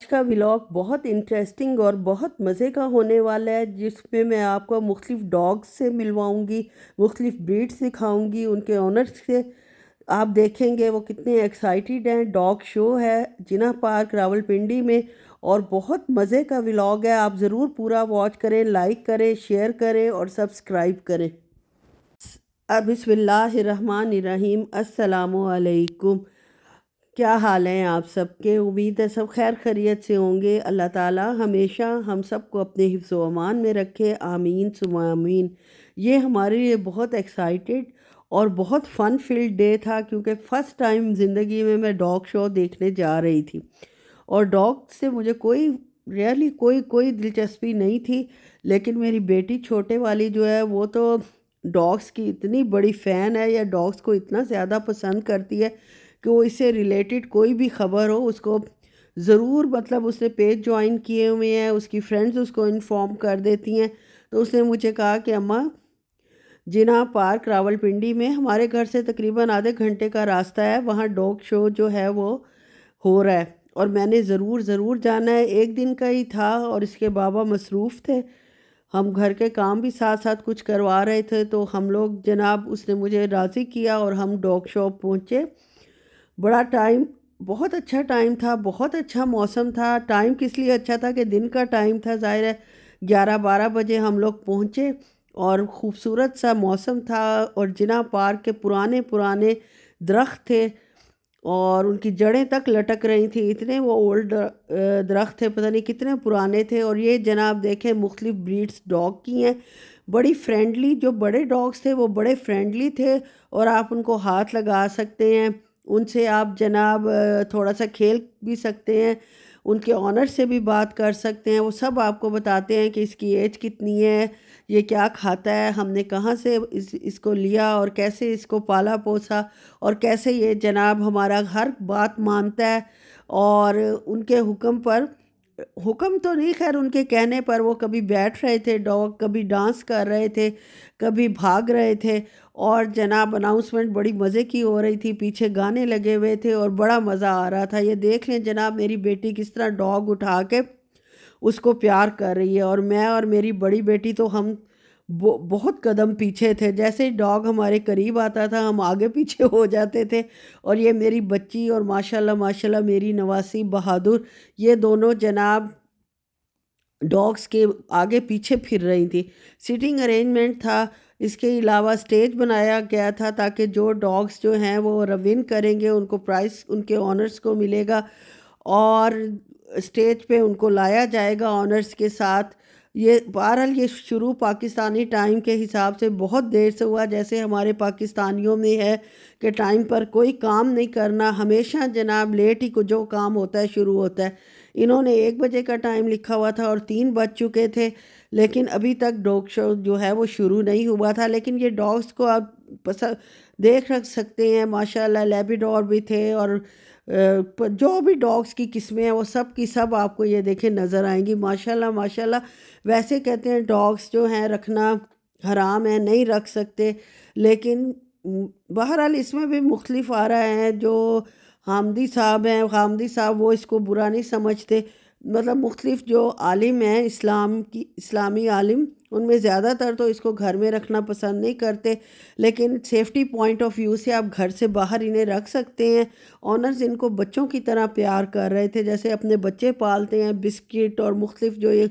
کا ولاگ بہت انٹرسٹنگ اور بہت مزے کا ہونے والا ہے، جس میں میں آپ کو مختلف ڈاگز سے ملواؤں گی، مختلف بریڈ سکھاؤں گی، ان کے آنرز سے آپ دیکھیں گے وہ کتنے ایکسائٹیڈ ہیں۔ ڈاگ شو ہے جناح پارک راولپنڈی میں، اور بہت مزے کا ولاگ ہے۔ آپ ضرور پورا واچ کریں، لائک کریں، شیئر کریں اور سبسکرائب کریں۔ بسم اللہ الرحمن الرحیم۔ السلام علیکم۔ کیا حال ہیں آپ سب کے؟ امید ہے سب خیر خیریت سے ہوں گے۔ اللہ تعالی ہمیشہ ہم سب کو اپنے حفظ و امان میں رکھے، آمین ثم آمین۔ یہ ہمارے لیے بہت ایکسائٹیڈ اور بہت فن فیلڈ ڈے تھا، کیونکہ فرسٹ ٹائم زندگی میں ڈاگ شو دیکھنے جا رہی تھی، اور ڈاگ سے مجھے کوئی دلچسپی نہیں تھی، لیکن میری بیٹی چھوٹے والی جو ہے وہ تو ڈاگس کی اتنی بڑی فین ہے، یا ڈاگس کو اتنا زیادہ پسند کرتی ہے کہ وہ اس سے ریلیٹڈ کوئی بھی خبر ہو اس کو ضرور، اس نے پیج جوائن کیے ہوئے ہیں، اس کی فرینڈز اس کو انفارم کر دیتی ہیں۔ تو اس نے مجھے کہا کہ اماں، جناح پارک راولپنڈی میں ہمارے گھر سے تقریباً آدھے گھنٹے کا راستہ ہے، وہاں ڈاگ شو جو ہے وہ ہو رہا ہے، اور میں نے ضرور جانا ہے۔ ایک دن کا ہی تھا اور اس کے بابا مصروف تھے، ہم گھر کے کام بھی ساتھ ساتھ کچھ کروا رہے تھے، تو ہم لوگ جناب اس نے مجھے راضی کیا اور ہم ڈاگ شو پہنچے۔ بہت اچھا ٹائم تھا، بہت اچھا موسم تھا۔ ٹائم کس لیے اچھا تھا کہ دن کا ٹائم تھا، ظاہر ہے 11-12 بجے ہم لوگ پہنچے، اور خوبصورت سا موسم تھا، اور جناح پارک کے پرانے درخت تھے اور ان کی جڑیں تک لٹک رہی تھیں، اتنے وہ اولڈ درخت تھے، پتہ نہیں کتنے پرانے تھے۔ اور یہ جناب دیکھیں مختلف بریڈز ڈاگ کی ہیں، بڑی فرینڈلی، جو بڑے ڈاگس تھے وہ بڑے فرینڈلی تھے، اور آپ ان کو ہاتھ لگا سکتے ہیں، ان سے آپ جناب تھوڑا سا کھیل بھی سکتے ہیں، ان کے آنر سے بھی بات کر سکتے ہیں، وہ سب آپ کو بتاتے ہیں کہ اس کی ایج کتنی ہے، یہ کیا کھاتا ہے، ہم نے کہاں سے اس کو لیا، اور کیسے اس کو پالا پوسا، اور کیسے یہ جناب ہمارا ہر بات مانتا ہے، اور ان کے حکم تو نہیں، خیر ان کے کہنے پر وہ کبھی بیٹھ رہے تھے ڈاگ، کبھی ڈانس کر رہے تھے، کبھی بھاگ رہے تھے، اور جناب اناؤنسمنٹ بڑی مزے کی ہو رہی تھی، پیچھے گانے لگے ہوئے تھے اور بڑا مزہ آ رہا تھا۔ یہ دیکھ لیں جناب میری بیٹی کس طرح ڈاگ اٹھا کے اس کو پیار کر رہی ہے، اور میں اور میری بڑی بیٹی تو ہم بہت قدم پیچھے تھے، جیسے ہی ڈاگ ہمارے قریب آتا تھا ہم آگے پیچھے ہو جاتے تھے۔ اور یہ میری بچی اور ماشاءاللہ میری نواسی بہادر، یہ دونوں جناب ڈاگس کے آگے پیچھے پھر رہی تھی۔ سیٹنگ ارینجمنٹ تھا، اس کے علاوہ سٹیج بنایا گیا تھا تاکہ جو ڈاگس جو ہیں وہ ون کریں گے ان کو پرائز ان کے آنرز کو ملے گا، اور سٹیج پہ ان کو لایا جائے گا آنرز کے ساتھ۔ یہ بہرحال یہ شروع پاکستانی ٹائم کے حساب سے بہت دیر سے ہوا، جیسے ہمارے پاکستانیوں میں ہے کہ ٹائم پر کوئی کام نہیں کرنا، ہمیشہ جناب لیٹ ہی کو جو کام ہوتا ہے شروع ہوتا ہے۔ انہوں نے 1 بجے کا ٹائم لکھا ہوا تھا اور 3 بج چکے تھے، لیکن ابھی تک ڈاگ شو جو ہے وہ شروع نہیں ہوا تھا۔ لیکن یہ ڈاگس کو آپ دیکھ رکھ سکتے ہیں، ماشاءاللہ لیبراڈور بھی تھے، اور جو بھی ڈاگس کی قسمیں ہیں وہ سب کی سب آپ کو یہ دیکھیں نظر آئیں گی، ماشاءاللہ۔ ویسے کہتے ہیں ڈاگس جو ہیں رکھنا حرام ہے، نہیں رکھ سکتے، لیکن بہرحال اس میں بھی مختلف آ رہا ہے۔ جو حامدی صاحب وہ اس کو برا نہیں سمجھتے، مختلف جو عالم ہیں اسلامی عالم، ان میں زیادہ تر تو اس کو گھر میں رکھنا پسند نہیں کرتے، لیکن سیفٹی پوائنٹ آف ویو سے آپ گھر سے باہر انہیں رکھ سکتے ہیں۔ آنرز ان کو بچوں کی طرح پیار کر رہے تھے، جیسے اپنے بچے پالتے ہیں۔ بسکٹ اور مختلف جو یہ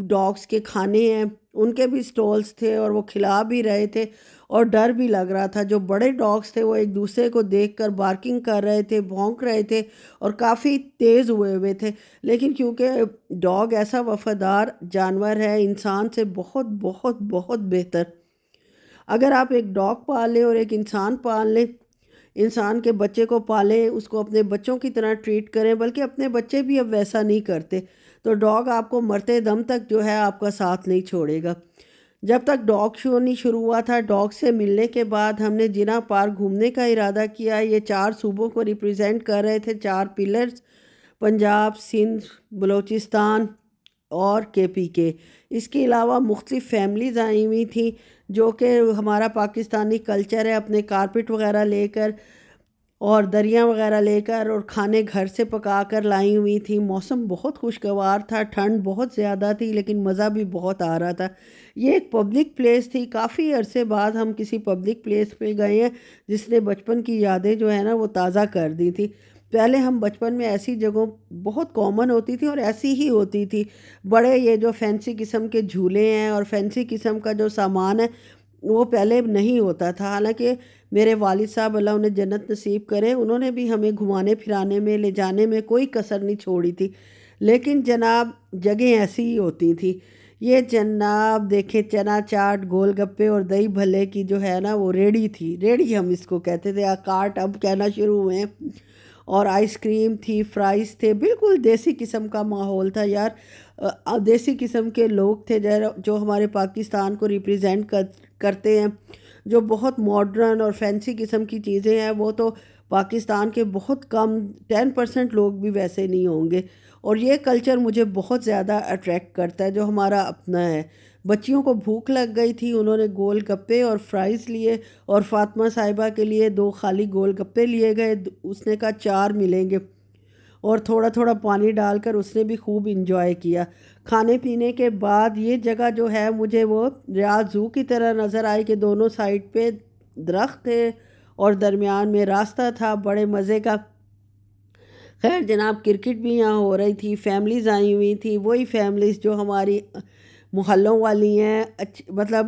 ڈاگس کے کھانے ہیں ان کے بھی سٹولز تھے، اور وہ کھلا بھی رہے تھے، اور ڈر بھی لگ رہا تھا۔ جو بڑے ڈاگس تھے وہ ایک دوسرے کو دیکھ کر بارکنگ کر رہے تھے، بھونک رہے تھے، اور کافی تیز ہوئے تھے، لیکن کیونکہ ڈاگ ایسا وفادار جانور ہے، انسان سے بہت بہت بہت بہتر۔ اگر آپ ایک ڈاگ پال لیں اور ایک انسان پال لیں، انسان کے بچے کو پالیں، اس کو اپنے بچوں کی طرح ٹریٹ کریں، بلکہ اپنے بچے بھی اب ویسا نہیں کرتے، تو ڈاگ آپ کو مرتے دم تک جو ہے آپ کا ساتھ نہیں چھوڑے گا۔ جب تک ڈاگ شو نہیں شروع ہوا تھا، ڈاگ سے ملنے کے بعد ہم نے جناح پارک گھومنے کا ارادہ کیا۔ یہ 4 صوبوں کو ریپرزینٹ کر رہے تھے، 4 پلرز، پنجاب، سندھ، بلوچستان اور KPK۔ اس کے علاوہ مختلف فیملیز آئی ہوئی تھیں، جو کہ ہمارا پاکستانی کلچر ہے، اپنے کارپٹ وغیرہ لے کر، اور دریاں وغیرہ لے کر اور کھانے گھر سے پکا کر لائی ہوئی تھی. موسم بہت خوشگوار تھا، ٹھنڈ بہت زیادہ تھی لیکن مزہ بھی بہت آ رہا تھا. یہ ایک پبلک پلیس تھی، کافی عرصے بعد ہم کسی پبلک پلیس پہ گئے ہیں جس نے بچپن کی یادیں جو ہے نا وہ تازہ کر دی تھی. پہلے ہم بچپن میں ایسی جگہوں بہت کامن ہوتی تھی اور ایسی ہی ہوتی تھی. بڑے یہ جو فینسی قسم کے جھولے ہیں اور فینسی قسم کا جو سامان ہے وہ پہلے نہیں ہوتا تھا. حالانکہ میرے والد صاحب اللہ انہیں جنت نصیب کرے، انہوں نے بھی ہمیں گھمانے پھرانے میں لے جانے میں کوئی کسر نہیں چھوڑی تھی. لیکن جناب جگہیں ایسی ہی ہوتی تھی. یہ جناب دیکھیں چنا چاٹ، گول گپے اور دہی بھلے کی جو ہے نا وہ ریڑھی تھی. ریڑھی ہم اس کو کہتے تھے، کارٹ اب کہنا شروع ہوئے ہیں. اور آئس کریم تھی، فرائز تھے، بالکل دیسی قسم کا ماحول تھا یار. دیسی قسم کے لوگ تھے جو ہمارے پاکستان کو ریپریزینٹ کرتے ہیں. جو بہت ماڈرن اور فینسی قسم کی چیزیں ہیں وہ تو پاکستان کے بہت کم 10% لوگ بھی ویسے نہیں ہوں گے. اور یہ کلچر مجھے بہت زیادہ اٹریکٹ کرتا ہے جو ہمارا اپنا ہے. بچیوں کو بھوک لگ گئی تھی، انہوں نے گول گپے اور فرائز لیے اور فاطمہ صاحبہ کے لیے 2 خالی گول گپے لیے گئے. اس نے کہا 4 ملیں گے اور تھوڑا تھوڑا پانی ڈال کر اس نے بھی خوب انجوائے کیا. کھانے پینے کے بعد یہ جگہ جو ہے مجھے وہ ریاض زو کی طرح نظر آئی کہ دونوں سائڈ پہ درخت تھے اور درمیان میں راستہ تھا بڑے مزے کا. خیر جناب کرکٹ بھی یہاں ہو رہی تھی، فیملیز آئی ہوئی تھی، وہی فیملیز جو ہماری محلوں والی ہیں، مطلب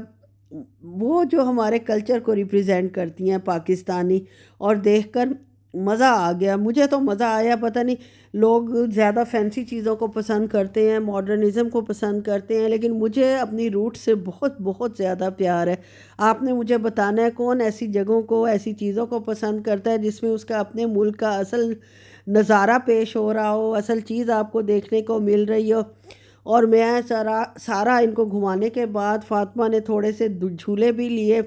وہ جو ہمارے کلچر کو ریپریزینٹ کرتی ہیں پاکستانی. اور دیکھ کر مزہ آ گیا، مجھے تو مزہ آیا. پتہ نہیں لوگ زیادہ فینسی چیزوں کو پسند کرتے ہیں، ماڈرنزم کو پسند کرتے ہیں، لیکن مجھے اپنی روٹ سے بہت بہت زیادہ پیار ہے. آپ نے مجھے بتانا ہے کون ایسی جگہوں کو، ایسی چیزوں کو پسند کرتا ہے جس میں اس کا اپنے ملک کا اصل نظارہ پیش ہو رہا ہو، اصل چیز آپ کو دیکھنے کو مل رہی ہو. اور میں سارا ان کو گھمانے کے بعد فاطمہ نے تھوڑے سے جھولے بھی لیے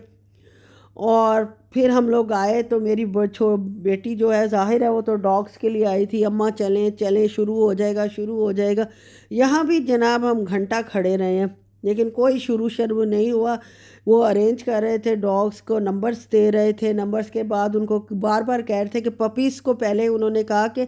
اور پھر ہم لوگ آئے. تو میری بیٹی جو ہے ظاہر ہے وہ تو ڈاگس کے لیے آئی تھی، اماں چلیں چلیں شروع ہو جائے گا شروع ہو جائے گا. یہاں بھی جناب ہم گھنٹہ کھڑے رہے ہیں لیکن کوئی شروع نہیں ہوا. وہ ارینج کر رہے تھے، ڈاگس کو نمبرز دے رہے تھے. نمبرز کے بعد ان کو بار بار کہہ رہے تھے کہ پپیز کو پہلے انہوں نے کہا کہ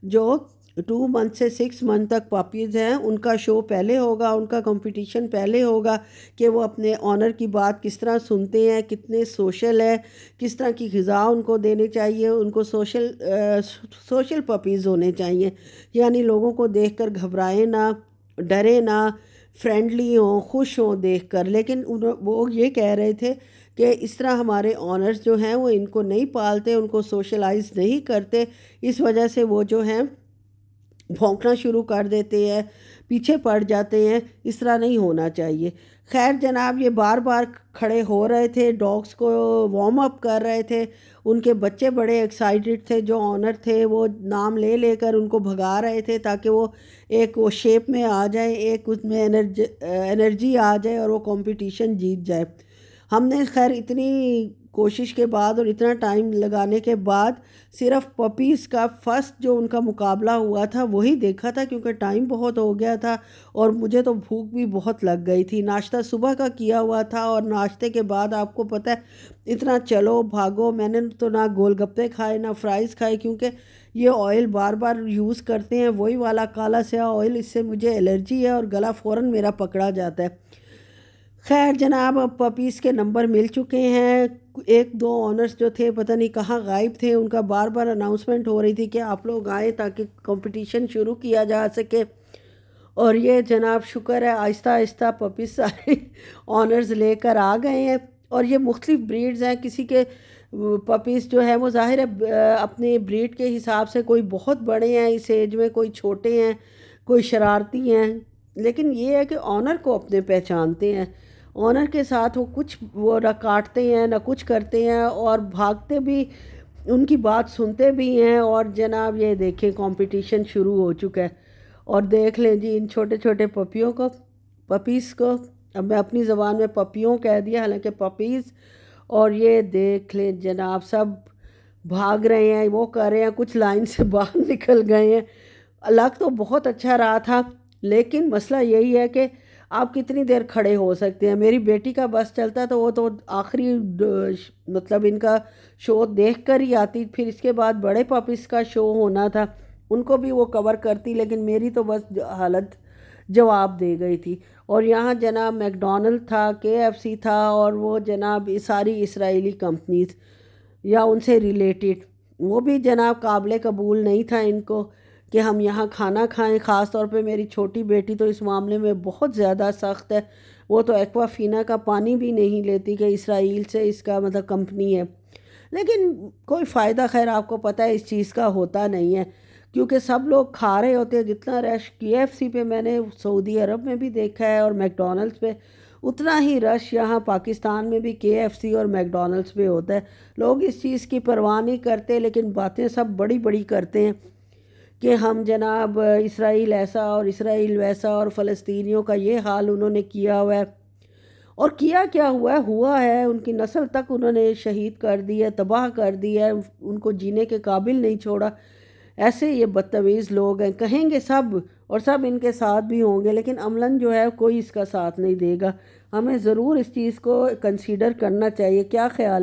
جو 2 منتھ سے 6 منتھ تک پپیز ہیں ان کا شو پہلے ہوگا، ان کا کمپٹیشن پہلے ہوگا کہ وہ اپنے آنر کی بات کس طرح سنتے ہیں، کتنے سوشل ہے، کس طرح کی غذا ان کو دینی چاہیے. ان کو سوشل پپیز ہونے چاہیے، یعنی لوگوں کو دیکھ کر گھبرائیں نہ، ڈرے نہ، فرینڈلی ہوں، خوش ہوں دیکھ کر. لیکن وہ یہ کہہ رہے تھے کہ اس طرح ہمارے آنرز جو ہیں وہ ان کو نہیں پالتے، ان کو سوشلائز نہیں کرتے، اس وجہ سے وہ جو ہیں بھونکنا شروع کر دیتے ہیں، پیچھے پڑ جاتے ہیں. اس طرح نہیں ہونا چاہیے. خیر جناب یہ بار بار کھڑے ہو رہے تھے، ڈاگس کو وارم اپ کر رہے تھے. ان کے بچے بڑے ایکسائٹڈ تھے، جو آنر تھے وہ نام لے لے کر ان کو بھگا رہے تھے تاکہ وہ ایک وہ شیپ میں آ جائیں، ایک اس میں انرجی آ جائے اور وہ کمپٹیشن جیت جائے. ہم نے خیر اتنی کوشش کے بعد اور اتنا ٹائم لگانے کے بعد صرف پپیز کا فرسٹ جو ان کا مقابلہ ہوا تھا وہی دیکھا تھا کیونکہ ٹائم بہت ہو گیا تھا اور مجھے تو بھوک بھی بہت لگ گئی تھی. ناشتہ صبح کا کیا ہوا تھا اور ناشتے کے بعد آپ کو پتہ ہے اتنا چلو بھاگو. میں نے تو نہ گول گپے کھائے نہ فرائز کھائے کیونکہ یہ آئل بار بار یوز کرتے ہیں، وہی والا کالا سیاہ آئل، اس سے مجھے الرجی ہے اور گلا فوراً میرا پکڑا جاتا ہے. خیر جناب اب پپیز کے نمبر مل چکے ہیں. 1-2 آنرز جو تھے پتہ نہیں کہاں غائب تھے، ان کا بار بار اناؤنسمنٹ ہو رہی تھی کہ آپ لوگ آئیں تاکہ کمپٹیشن شروع کیا جا سکے. اور یہ جناب شکر ہے آہستہ آہستہ پپیز سارے آنرز لے کر آ گئے ہیں. اور یہ مختلف بریڈز ہیں، کسی کے پپیز جو ہے وہ ظاہر ہے اپنے بریڈ کے حساب سے کوئی بہت بڑے ہیں اس ایج میں، کوئی چھوٹے ہیں، کوئی شرارتی ہیں. لیکن یہ ہے کہ آنر کو اپنے پہچانتے ہیں، آنر کے ساتھ وہ کچھ وہ نہ کاٹتے ہیں نہ کچھ کرتے ہیں اور بھاگتے بھی، ان کی بات سنتے بھی ہیں. اور جناب یہ دیکھیں کمپٹیشن شروع ہو چکا ہے. اور دیکھ لیں جی ان چھوٹے چھوٹے پپیز کو اب میں اپنی زبان میں پپیوں کہہ دیا حالانکہ پپیز. اور یہ دیکھ لیں جناب سب بھاگ رہے ہیں، وہ کر رہے ہیں، کچھ لائن سے باہر نکل گئے ہیں. لگ تو بہت اچھا رہا تھا لیکن مسئلہ یہی ہے کہ آپ کتنی دیر کھڑے ہو سکتے ہیں؟ میری بیٹی کا بس چلتا تو وہ تو آخری مطلب ان کا شو دیکھ کر ہی آتی، پھر اس کے بعد بڑے پاپس کا شو ہونا تھا، ان کو بھی وہ کور کرتی، لیکن میری تو بس حالت جواب دے گئی تھی۔ اور یہاں جناب میک ڈونلڈ تھا، KFC تھا، اور وہ جناب ساری اسرائیلی کمپنیز یا ان سے ریلیٹڈ، وہ بھی جناب قابل قبول نہیں تھا ان کو کہ ہم یہاں کھانا کھائیں۔ خاص طور پہ میری چھوٹی بیٹی تو اس معاملے میں بہت زیادہ سخت ہے، وہ تو ایکوا فینا کا پانی بھی نہیں لیتی کہ اسرائیل سے اس کا مطلب کمپنی ہے، لیکن کوئی فائدہ خیر آپ کو پتہ ہے اس چیز کا ہوتا نہیں ہے، کیونکہ سب لوگ کھا رہے ہوتے ہیں۔ جتنا رش KFC پہ میں نے سعودی عرب میں بھی دیکھا ہے اور میک ڈونلڈس پہ، اتنا ہی رش یہاں پاکستان میں بھی KFC اور میک ڈونلڈس پہ ہوتا ہے۔ لوگ اس چیز کی پرواہ نہیں کرتے، لیکن باتیں سب بڑی بڑی کرتے ہیں کہ ہم جناب اسرائیل ایسا اور اسرائیل ویسا، اور فلسطینیوں کا یہ حال انہوں نے کیا ہوا ہے۔ اور کیا کیا ہوا ہے، ان کی نسل تک انہوں نے شہید کر دی ہے، تباہ کر دی ہے، ان کو جینے کے قابل نہیں چھوڑا۔ ایسے یہ بدتمیز لوگ ہیں، کہیں گے سب اور سب ان کے ساتھ بھی ہوں گے، لیکن عملاً جو ہے کوئی اس کا ساتھ نہیں دے گا۔ ہمیں ضرور اس چیز کو کنسیڈر کرنا چاہیے، کیا خیال ہے؟